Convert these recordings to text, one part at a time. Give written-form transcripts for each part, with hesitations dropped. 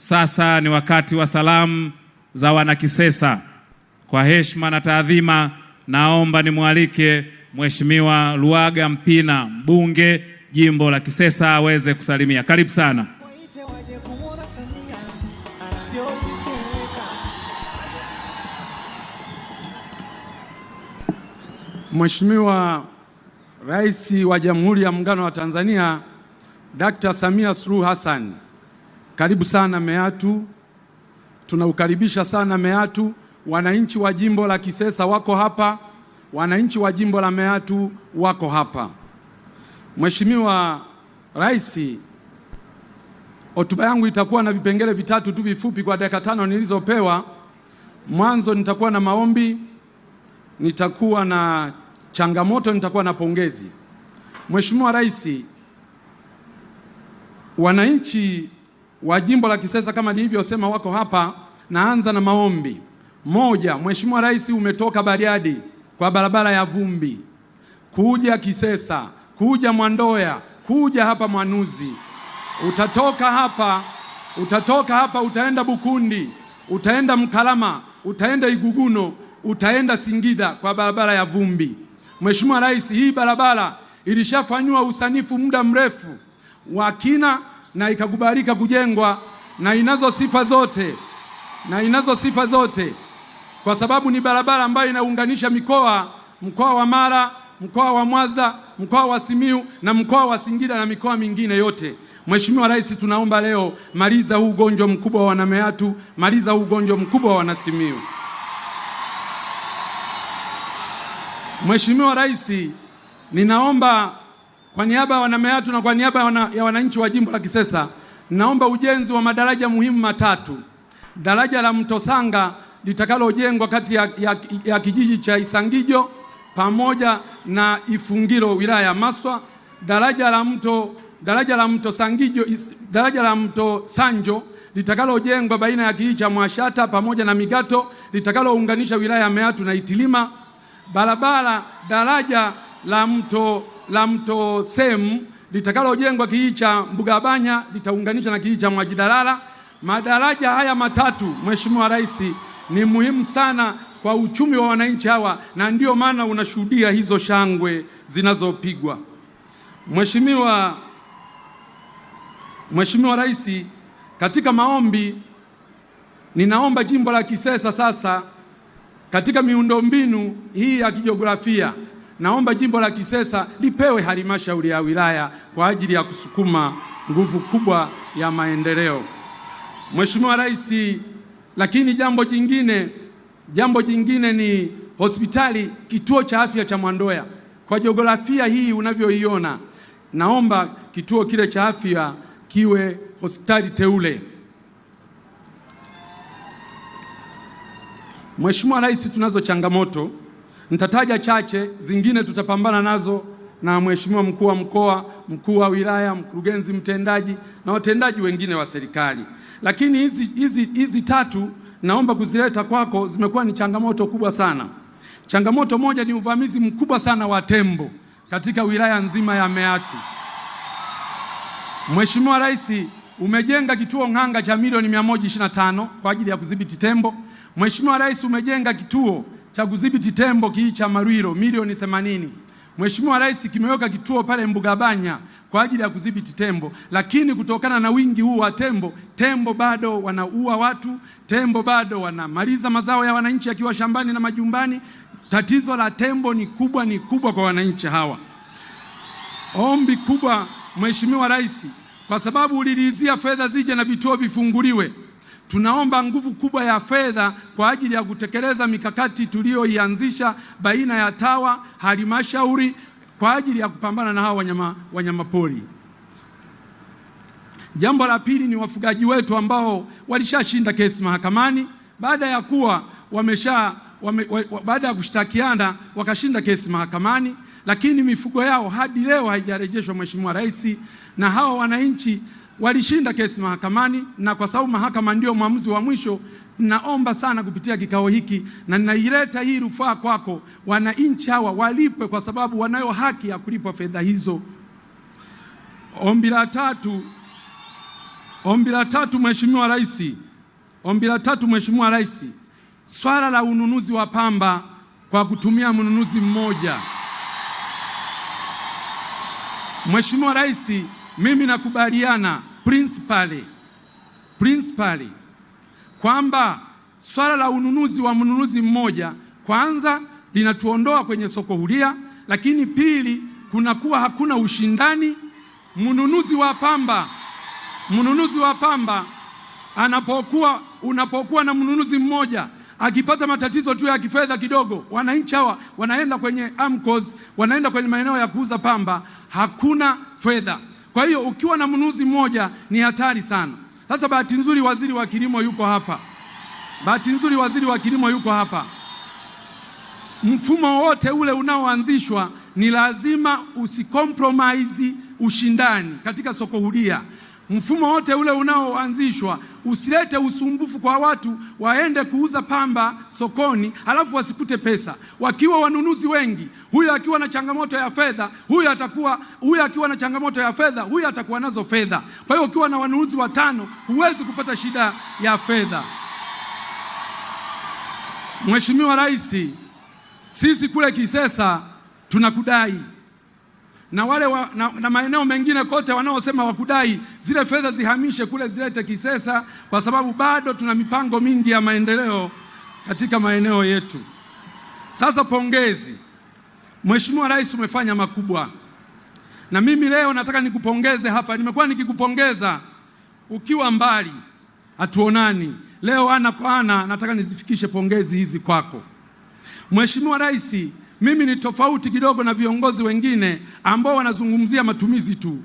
Sasa ni wakati wa salamu za Wanakisesa. Kwa heshima na taadhima, naomba nimwalike Mheshimiwa Luhaga Mpina, mbunge jimbo la Kisesa, aweze kusalimia. Karibu sana. Mheshimiwa Rais wa Jamhuri ya Muungano wa Tanzania Dr. Samia Suluhu Hassan, karibu sana Meatu. Tunaukaribisha sana Meatu. Wananchi wa jimbo la Kisesa wako hapa, wananchi wa jimbo la Meatu wako hapa. Mheshimiwa Rais, hotuba yangu itakuwa na vipengele vitatu tu vifupi kwa dakika 5 nilizopewa. Mwanzo nitakuwa na maombi, nitakuwa na changamoto, nitakuwa na pongezi. Mheshimiwa Rais, wananchi wa jimbo la Kisesa kama nilivyosema wako hapa. Naanza na maombi. Moja, Mheshimiwa Rais, umetoka Bariadi kwa barabara ya vumbi kuja Kisesa, kuja Mwandoya, kuja hapa Mwanuzi. Utatoka hapa utaenda Bukundi, utaenda Mkalama, utaenda Iguguno, utaenda Singida kwa barabara ya vumbi. Mheshimiwa Rais, hii barabara ilishafanywa usanifu muda mrefu wa kina na ikakubalika kujengwa na inazo sifa zote kwa sababu ni barabara ambayo inaunganisha mkoa wa Mara, mkoa wa Mwanza, mkoa wa Simiyu na mkoa wa Singida na mikoa mingine yote. Mheshimiwa Rais, tunaomba leo maliza huu ugonjwa mkubwa wa Wanameatu, maliza huu ugonjwa mkubwa wa Wanasimiyu. Mheshimiwa Rais, ninaomba kwa niaba ya Wanameatu na kwa niaba ya wananchi wa jimbo la Kisesa, naomba ujenzi wa madaraja muhimu matatu. Daraja la Mto Sanga litakalojengwa kati ya kijiji cha Isangijo pamoja na Ifungiro wilaya ya Maswa. Daraja la Mto Sanjo litakalojengwa baina ya kijiji cha Mwashata pamoja na Migato litakalounganisha wilaya ya Meatu na Itilima. Daraja la Mto Semu litakalojengwa kijiji cha Mbugabanya litaunganisha na kijiji cha Mwajidalala. Madaraja haya matatu, Mheshimiwa Rais, ni muhimu sana kwa uchumi wa wananchi hawa na ndio maana unashuhudia hizo shangwe zinazopigwa. Mheshimiwa Rais, katika maombi ninaomba jimbo la Kisesa sasa katika miundombinu hii ya kijiografia, naomba jimbo la Kisesa lipewe halmashauri ya wilaya kwa ajili ya kusukuma nguvu kubwa ya maendeleo. Mheshimiwa Rais, lakini jambo jingine ni hospitali, kituo cha afya cha Mwandoya. Kwa jiografia hii unavyoiona, naomba kituo kile cha afya kiwe hospitali teule. Mheshimiwa Rais, tunazo changamoto, nitataja chache, zingine tutapambana nazo na Mheshimiwa mkuu wa mkoa, mkuu wa wilaya, mkurugenzi mtendaji na watendaji wengine wa serikali. Lakini hizi tatu naomba kuzileta kwako, zimekuwa ni changamoto kubwa sana. Changamoto moja ni uvamizi mkubwa sana wa tembo katika wilaya nzima ya Meatu. Mheshimiwa Rais, umejenga kituo Ng'anga cha milioni 125 kwa ajili ya kudhibiti tembo. Mheshimiwa Rais, umejenga kituo cha kudhibiti tembo kijiji cha Marwiro milioni 80. Mheshimiwa Rais, kimeweka kituo pale Mbugabanya kwa ajili ya kudhibiti tembo, lakini kutokana na wingi huu wa tembo bado wanaua watu, tembo bado wanamaliza mazao ya wananchi yakiwa shambani na majumbani. Tatizo la tembo ni kubwa kwa wananchi hawa. Ombi kubwa Mheshimiwa Rais, kwa sababu uliridhia fedha zije na vituo vifunguliwe, tunaomba nguvu kubwa ya fedha kwa ajili ya kutekeleza mikakati tuliyoianzisha baina ya TAWA, halmashauri kwa ajili ya kupambana na hawa wanyama pori. Jambo la pili ni wafugaji wetu ambao walishashinda kesi mahakamani baada ya kushtakiana wakashinda kesi mahakamani, lakini mifugo yao hadi leo haijarejeshwa Mheshimiwa Rais, na hawa wananchi walishinda kesi mahakamani, na kwa sababu mahakama ndio mwamuzi wa mwisho, naomba sana kupitia kikao hiki na ninaileta hii rufaa kwako, wananchi hawa walipwe kwa sababu wanayo haki ya kulipwa fedha hizo. Ombi la tatu Ombi la tatu, Mheshimiwa Rais, swala la ununuzi wa pamba kwa kutumia mnunuzi mmoja. Mheshimiwa Rais, mimi nakubaliana principally kwamba swala la ununuzi wa mnunuzi mmoja kwanza linatuondoa kwenye soko huria, lakini pili kunakuwa hakuna ushindani. Mnunuzi wa pamba unapokuwa na mnunuzi mmoja akipata matatizo tu ya kifedha kidogo, wananchi hawa wanaenda kwenye AMCOS, wanaenda kwenye maeneo ya kuuza pamba, hakuna fedha. Kwa hiyo ukiwa na mnunuzi mmoja ni hatari sana. Sasa bahati nzuri waziri wa kilimo yuko hapa. Mfumo wote ule unaoanzishwa ni lazima usicompromise ushindani katika soko huria. Mfumo wote ule unaoanzishwa usilete usumbufu kwa watu waende kuuza pamba sokoni halafu wasikute pesa. Wakiwa wanunuzi wengi, huyu akiwa na changamoto ya fedha, huyu atakuwa nazo fedha. Kwa hiyo ukiwa na wanunuzi watano huwezi kupata shida ya fedha. Mheshimiwa Rais, sisi kule Kisesa tunakudai, na wale na maeneo mengine kote wanaosema wakudai zile fedha zihamishe kule zilete Kisesa, kwa sababu bado tuna mipango mingi ya maendeleo katika maeneo yetu. Sasa pongezi, Mheshimiwa Rais, umefanya makubwa, na mimi leo nataka nikupongeze hapa. Nimekuwa nikikupongeza ukiwa mbali, hatuonani. Leo ana kwa ana nataka nizifikishe pongezi hizi kwako. Mheshimiwa Rais, mimi ni tofauti kidogo na viongozi wengine ambao wanazungumzia matumizi tu.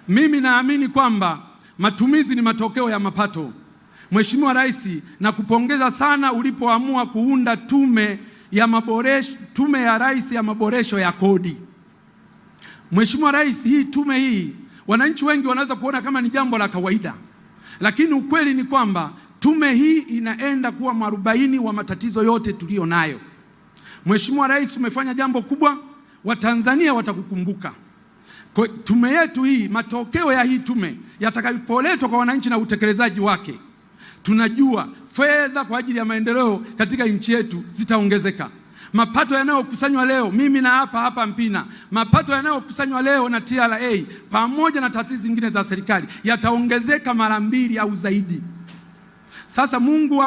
Mimi naamini kwamba matumizi ni matokeo ya mapato. Mheshimiwa Rais, nakupongeza sana ulipoamua kuunda tume ya Rais ya maboresho ya kodi. Mheshimiwa Rais, hii tume hii wananchi wengi wanaweza kuona kama ni jambo la kawaida, lakini ukweli ni kwamba tume hii inaenda kuwa mwarobaini wa matatizo yote tulio nayo. Mheshimiwa Rais, umefanya jambo kubwa, Watanzania watakukumbuka. Kwa tume yetu hii, matokeo ya hii tume yatakapoletwa kwa wananchi na utekelezaji wake, tunajua fedha kwa ajili ya maendeleo katika nchi yetu zitaongezeka. Mapato yanayokusanywa leo, mimi na hapa Mpina, mapato yanayokusanywa leo na TRA pamoja na taasisi zingine za serikali yataongezeka mara 2 au zaidi. Sasa Mungu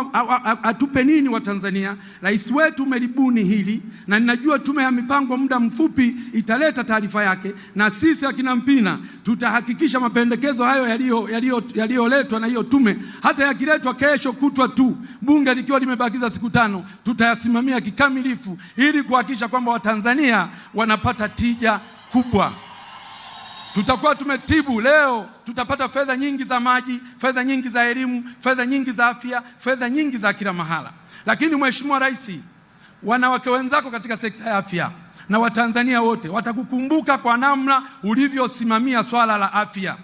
atupe nini wa Tanzania? Rais wetu umelibuni hili, na ninajua tume ya mipango muda mfupi italeta taarifa yake, na sisi akina Mpina tutahakikisha mapendekezo hayo yaliyoletwa na hiyo tume, hata yakiletwa kesho kutwa tu, bunge likiwa limebakiza siku 5, tutayasimamia kikamilifu ili kuhakikisha kwamba Watanzania wanapata tija kubwa. Tutakuwa tumetibu leo, tutapata fedha nyingi za maji, fedha nyingi za elimu, fedha nyingi za afya, fedha nyingi za kila mahala. Lakini Mheshimiwa Rais, wanawake wenzako katika sekta ya afya na Watanzania wote watakukumbuka kwa namna ulivyosimamia swala la afya.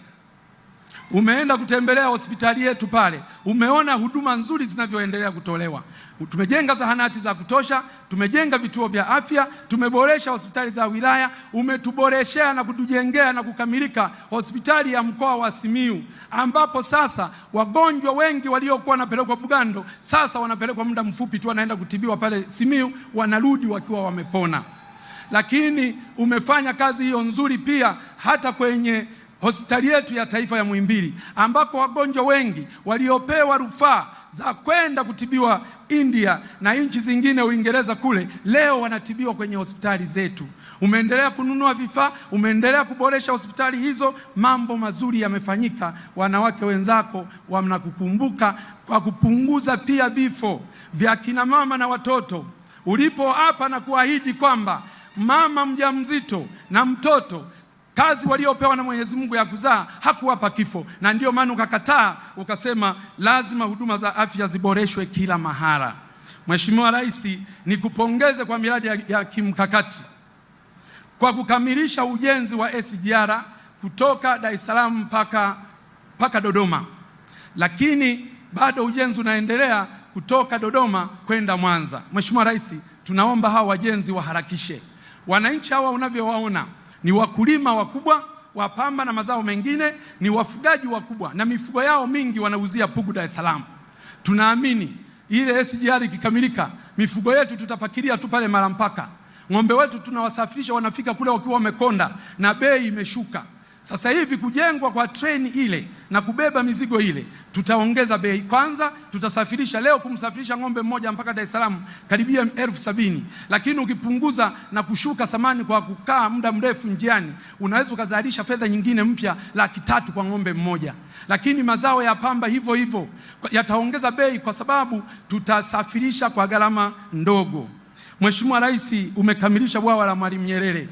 Umeenda kutembelea hospitali yetu pale, umeona huduma nzuri zinavyoendelea kutolewa. Tumejenga zahanati za kutosha, tumejenga vituo vya afya, tumeboresha hospitali za wilaya, umetuboreshea na kutujengea na kukamilika hospitali ya mkoa wa Simiyu, ambapo sasa wagonjwa wengi waliokuwa wanapelekwa Bugando sasa wanapelekwa muda mfupi tu wanaenda kutibiwa pale Simiyu, wanarudi wakiwa wamepona. Lakini umefanya kazi hiyo nzuri pia hata kwenye hospitali yetu ya taifa ya Muhimbili, ambako wagonjwa wengi waliopewa rufaa za kwenda kutibiwa India na nchi zingine, Uingereza kule, leo wanatibiwa kwenye hospitali zetu. Umeendelea kununua vifaa, umeendelea kuboresha hospitali hizo, mambo mazuri yamefanyika. Wanawake wenzako wanakukumbuka kwa kupunguza pia vifo vya kina mama na watoto. Ulipo hapa na kuahidi kwamba mama mjamzito na mtoto kazi waliopewa na Mwenyezi Mungu ya kuzaa hakuwapa kifo, na ndio maana ukakataa, ukasema lazima huduma za afya ziboreshwe kila mahala. Mheshimiwa Rais, nikupongeze kwa miradi ya kimkakati kwa kukamilisha ujenzi wa SGR kutoka Dar es Salaam mpaka Dodoma, lakini bado ujenzi unaendelea kutoka Dodoma kwenda Mwanza. Mheshimiwa Rais, tunaomba hawa wajenzi waharakishe. Wananchi hawa unavyowaona ni wakulima wakubwa, wa pamba na mazao mengine ni wafugaji wakubwa na mifugo yao mingi wanauzia Pugu Dar es Salaam. Tunaamini ile SGR ikikamilika, mifugo yetu tutapakilia tu pale mara mpaka. Ng'ombe wetu tunawasafirisha wanafika kule wakiwa wamekonda na bei imeshuka. Sasa hivi kujengwa kwa treni ile na kubeba mizigo ile, tutaongeza bei. Kwanza tutasafirisha leo, kumsafirisha ng'ombe mmoja mpaka Dar es Salaam karibia 70,000, lakini ukipunguza na kushuka samani kwa kukaa muda mrefu njiani, unaweza ukazalisha fedha nyingine mpya 300,000 kwa ng'ombe mmoja. Lakini mazao ya pamba hivyo hivyo yataongeza bei kwa sababu tutasafirisha kwa gharama ndogo. Mheshimiwa Rais, umekamilisha bwawa la Mwalimu Nyerere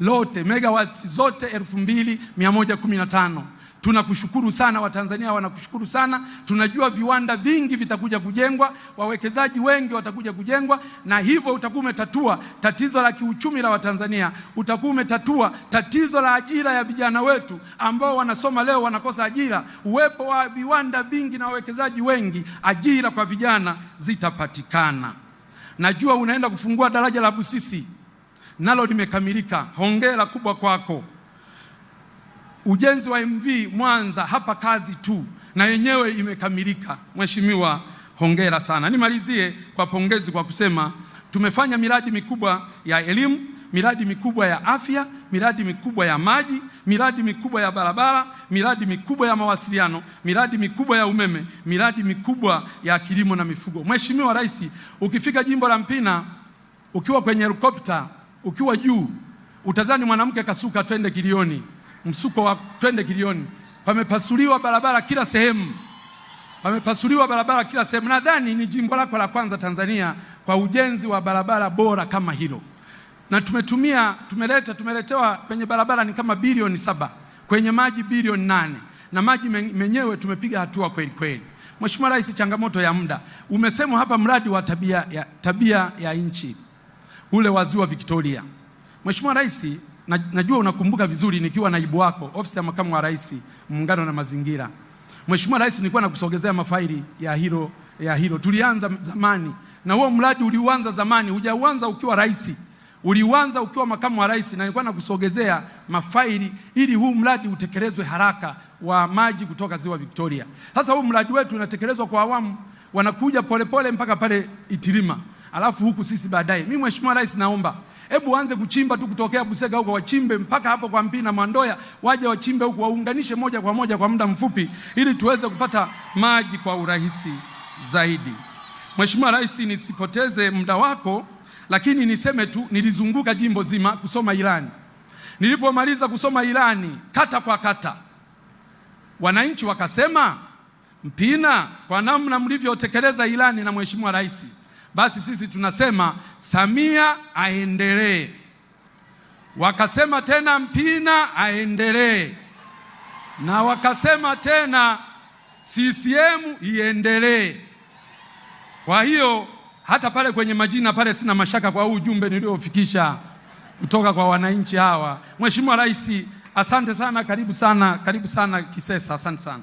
lote, megawatts zote 2115. Tunakushukuru sana, Watanzania wanakushukuru sana. Tunajua viwanda vingi vitakuja kujengwa, wawekezaji wengi watakuja kujengwa, na hivyo utakuwa umetatua tatizo la kiuchumi la Watanzania, utakuwa umetatua tatizo la ajira ya vijana wetu ambao wanasoma leo wanakosa ajira. Uwepo wa viwanda vingi na wawekezaji wengi, ajira kwa vijana zitapatikana. Najua unaenda kufungua daraja la Busisi, nalo limekamilika. Hongera kubwa kwako. Ujenzi wa MV Mwanza hapa kazi tu, na yenyewe imekamilika. Mheshimiwa, hongera sana. Nimalizie kwa pongezi kwa kusema tumefanya miradi mikubwa ya elimu, miradi mikubwa ya afya, miradi mikubwa ya maji, miradi mikubwa ya barabara, miradi mikubwa ya mawasiliano, miradi mikubwa ya umeme, miradi mikubwa ya kilimo na mifugo. Mheshimiwa Rais, ukifika jimbo la Mpina, ukiwa kwenye helikopta, ukiwa juu, utazani mwanamke kasuka twende Kilioni, msuko wa twende Kilioni. Pamepasuliwa barabara kila sehemu. Pamepasuliwa barabara kila sehemu. Nadhani ni jimbo lako la kwanza Tanzania kwa ujenzi wa barabara bora kama hilo. Na tumeletewa kwenye barabara ni kama bilioni 7, kwenye maji bilioni 8, na maji menyewe tumepiga hatua kweli kweli. Mheshimiwa Rais, changamoto ya muda. Umesema hapa mradi wa tabia ya nchi ule wa Ziwa Victoria. Mheshimiwa Rais, najua unakumbuka vizuri nikiwa naibu wako ofisi ya makamu wa rais muungano na mazingira. Mheshimiwa Rais, nilikuwa nakusogezea mafaili ya hilo. Tulianza zamani na huo mradi uliuanza zamani, hujauanza ukiwa rais. Uliuanza ukiwa makamu wa rais, na nilikuwa nakusogezea mafaili ili huu mradi utekelezwe haraka wa maji kutoka Ziwa Victoria. Sasa huu mradi wetu unatekelezwa kwa awamu, wanakuja polepole mpaka pale Itilima. Alafu huku sisi baadaye. Mimi Mheshimiwa Rais, naomba hebu anze kuchimba tu kutokea Busega huko, wachimbe mpaka hapo kwa Mpina Mwandoya, waje wachimbe huko, waunganishe moja kwa moja kwa muda mfupi ili tuweze kupata maji kwa urahisi zaidi. Mheshimiwa Rais, nisipoteze muda wako, lakini niseme tu nilizunguka jimbo zima kusoma ilani. Nilipomaliza kusoma ilani kata kwa kata, wananchi wakasema, Mpina, kwa namna mlivyotekeleza ilani na Mheshimiwa Rais, basi sisi tunasema Samia aendelee. Wakasema tena Mpina aendelee, na wakasema tena CCM iendelee. Kwa hiyo hata pale kwenye majina pale sina mashaka kwa ujumbe niliofikisha kutoka kwa wananchi hawa. Mheshimiwa Rais, asante sana, karibu sana Kisesa, asante sana.